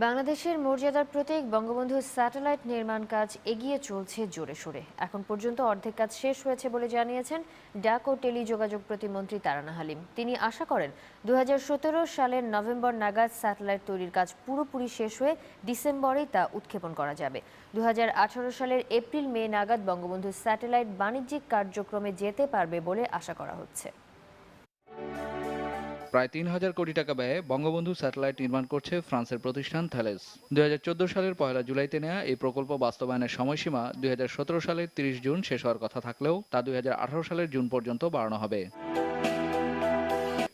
বাংলাদেশের মর্যাদার প্রতীক বঙ্গবন্ধু স্যাটেলাইট নির্মাণ কাজ এগিয়ে চলছে জোরে সোরে। এখন পর্যন্ত অর্ধেক কাজ শেষ হয়েছে বলে জানিয়েছেন ডাক ও টেলিযোগাযোগ প্রতিমন্ত্রী তারানা হালিম। তিনি আশা করেন 2017 সালের নভেম্বর নাগাদ স্যাটেলাইট তৈরির কাজ পুরোপুরি শেষ হয়ে ডিসেম্বরেই তা উৎক্ষেপণ করা যাবে। 2018 সালের এপ্রিল মে নাগাদ বঙ্গবন্ধু স্যাটেলাইট বাণিজ্যিক কার্যক্রমে যেতে পারবে বলে আশা করা হচ্ছে। প্রায় ৩,০০০ কোটি টাকা ব্যয়ে বঙ্গবন্ধু স্যাটেলাইট নির্মাণ করছে ফ্রান্সের প্রতিষ্ঠান থ্যালেস। 2014 সালের 1 জুলাইতে নেওয়া এই প্রকল্প বাস্তবায়নের সময়সীমা 2017 সালের 30 জুন শেষ হওয়ার কথা থাকলেও তা 2018 সালের জুন পর্যন্ত বাড়ানো হবে।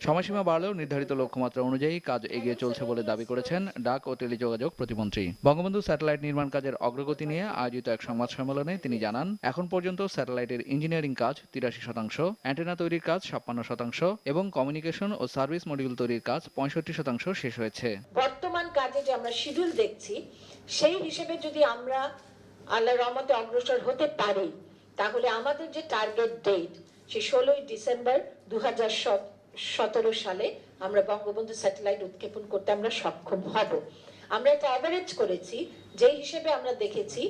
সময়সীমা বাড়লেও নির্ধারিত লক্ষ্যমাত্রা অনুযায়ী কাজ এগিয়ে চলছে বলে দাবি করেছেন ডাক ও টেলিযোগাযোগ প্রতিমন্ত্রী। বঙ্গবন্ধু স্যাটেলাইট নির্মাণ কাজের অগ্রগতি নিয়ে আয়োজিত এক সংবাদ সম্মেলনে তিনি জানান, এখন পর্যন্ত স্যাটেলাইটের ইঞ্জিনিয়ারিং কাজ 83%, অ্যান্টেনা তৈরির কাজ 56% এবং কমিউনিকেশন ও সার্ভিস মডিউল তৈরির কাজ 65% শেষ হয়েছে। বর্তমান কাজে যে আমরা শিডিউল দেখছি সেই হিসেবে যদি আমরা আল্লাহর রহমতে অগ্রসর হতে পারি, তাহলে আমাদের যে টার্গেট ডেট সে 16 ডিসেম্বর 2017 সালে আমরা বঙ্গবন্ধু স্যাটেলাইট উৎক্ষেপণ করতে আমরা সক্ষম হব। আমরা এটা অ্যাভারেজ করেছি, যে হিসেবে আমরা দেখেছি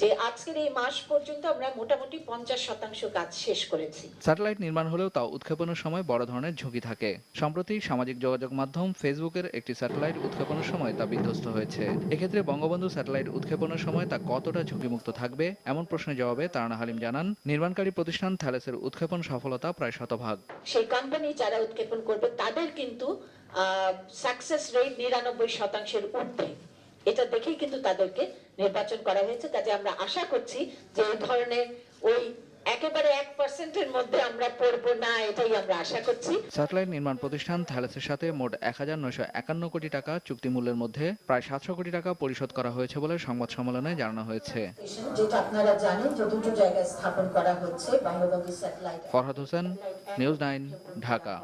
যে আজকের এই মাস পর্যন্ত আমরা মোটামুটি 50% কাজ শেষ করেছি। স্যাটেলাইট নির্মাণ হলেও তা উৎক্ষেপণের সময় বড় ধরনের ঝুঁকি থাকে। সম্প্রতি সামাজিক যোগাযোগ মাধ্যম ফেসবুকের একটি স্যাটেলাইট উৎক্ষেপণের সময় তা বিধ্বস্ত হয়েছে। এক্ষেত্রে বঙ্গবন্ধু স্যাটেলাইট উৎক্ষেপণের সময় তা কতটা ঝুঁকিমুক্ত থাকবে, এমন প্রশ্নের জবাবে তারানা হালিম জানান, নির্মাণকারী প্রতিষ্ঠান থ্যালেসের উৎক্ষেপণ সফলতা প্রায় 100%। সেই কোম্পানি যারা উৎক্ষেপণ করবে তাদের কিন্তু সাকসেস রেট 99%-এর ঊর্ধ্বে। এটা দেখেই কিন্তু তাদেরকে নির্বাচন করা হয়েছে। কাজে আমরা আশা করছি যে এই ধরনের ওই একেবারে 1%-এর মধ্যে আমরা পড়বো না, এটাই আমরা আশা করছি। স্যাটেলাইট নির্মাণ প্রতিষ্ঠান থ্যালেসের সাথে মোট 1951 কোটি টাকা চুক্তি মূল্যের মধ্যে প্রায় 700 কোটি টাকা পরিশোধ করা হয়েছে বলে সংবাদ সম্মেলনে জানানো হয়েছে। যেটা আপনারা জানেন যে দুটো জায়গায় স্থাপন করা হচ্ছে বঙ্গবন্ধু স্যাটেলাইট। ফরহাদ হোসেন, নিউজ 9, ঢাকা।